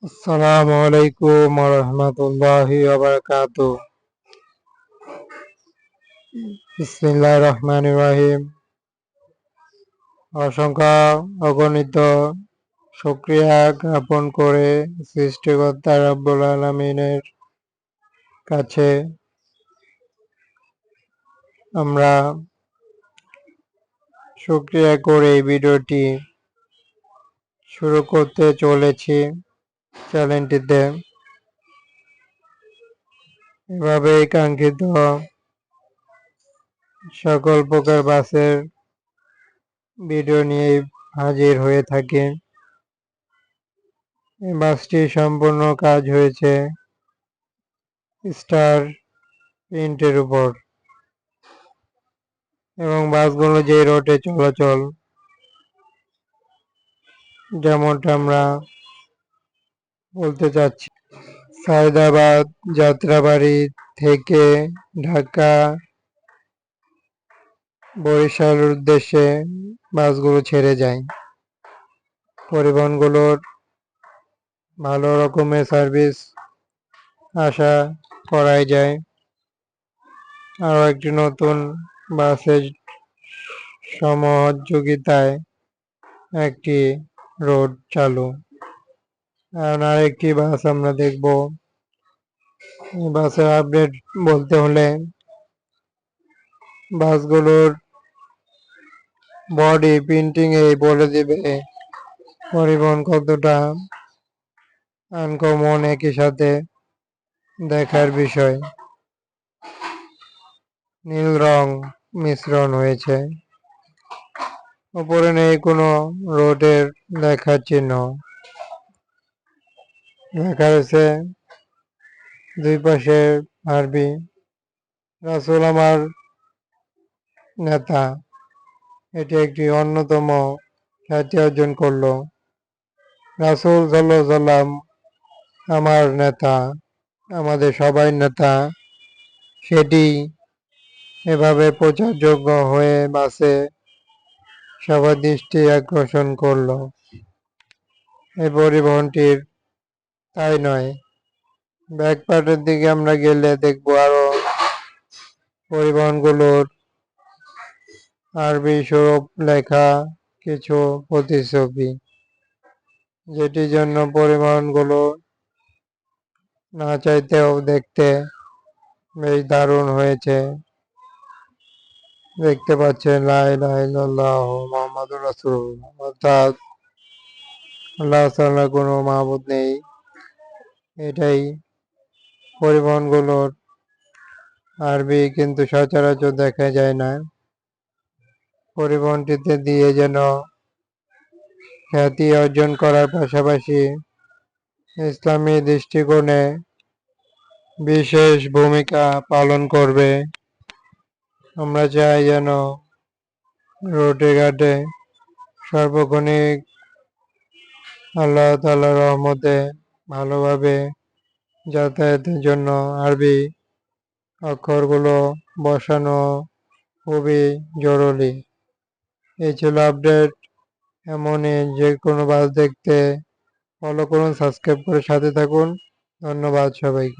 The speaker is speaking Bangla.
আসসালামু আলাইকুম ওয়া রাহমাতুল্লাহি ওয়া বারাকাতুহু। বিসমিল্লাহির রহমানির রহিম। অসংখ্য অগণিত শুকরিয়া জ্ঞাপন করে সৃষ্টিকর্তা রব্বুল আলামিনের কাছে আমরা শুকরিয়া করে এই ভিডিওটি শুরু করতে চলেছি। চ্যানেলটিতে এভাবে কাঙ্ক্ষিত সকল প্রকার বাসের ভিডিও নিয়ে হাজির হয়ে থাকে। এই বাসটি সম্পূর্ণ কাজ হয়েছে স্টার প্রিন্টের উপর এবং বাসগুলো যে রোডে চলাচল, যেমনটা আমরা বলতে চাচ্ছি, সায়দাবাদ যাত্রাবাড়ি থেকে ঢাকা বরিশাল উদ্দেশ্যে বাসগুলো ছেড়ে যায়। পরিবহনগুলোর ভালো রকমের সার্ভিস আশা করাই যায়। আরও একটি নতুন বাসের সহযোগিতায় একটি রোড চালু। আর আরেকটি বাস আমরা দেখব। বাসের আপডেট বলতে হলে বাসগুলোর বডি প্রিন্টিং এ বলে দেবে পরিবহন কতটা আনকমন, একই সাথে দেখার বিষয়। নীল রং মিশ্রণ হয়েছে। উপরে নেই কোনো রোডের লেখার চিহ্ন। লেখা রয়েছে দুই পাশে আরবি, রাসূল আমার নেতা। এটি একটি অন্যতম খ্যাতি অর্জন করলো। রাসূল সাল্লাল্লাহু আলাইহি ওয়াসাল্লাম আমার নেতা, আমাদের সবাই নেতা, সেটি এভাবে প্রচারযোগ্য হয়ে বাসে সবার দৃষ্টি আকর্ষণ করলো। এই পরিবহনটির তাই নয়, ব্যাক পার্টের দিকে আমরা গেলে দেখবো আরো পরিবহনগুলোর আরবি স্বরূপ লেখা কিছু প্রতিছবি, যেটির জন্য পরিবহনগুলো না চাইতেও দেখতে বেশ দারুণ হয়েছে। দেখতে পাচ্ছেন লা ইলাহা ইল্লাল্লাহু মুহাম্মাদুর রাসূলুল্লাহ, অর্থাৎ আল্লাহ ছাড়া কোনো মাবুদ নেই। এটাই পরিবহনগুলোর আরবি, কিন্তু সচরাচর দেখা যায় না। পরিবহনটিতে দিয়ে যেন খ্যাতি অর্জন করার পাশাপাশি ইসলামী দৃষ্টিকোণে বিশেষ ভূমিকা পালন করবে। আমরা চাই যেন রোডে ঘাটে সার্বক্ষণিক আল্লাহ তাআলার রহমতে ভালোভাবে যাতায়াতের জন্য আরবি অক্ষরগুলো বসানো খুবই জরুরি। এই ছিল আপডেট। এমনই যে কোনো বাস দেখতে ফলো করুন, সাবস্ক্রাইব করে সাথে থাকুন। ধন্যবাদ সবাইকে।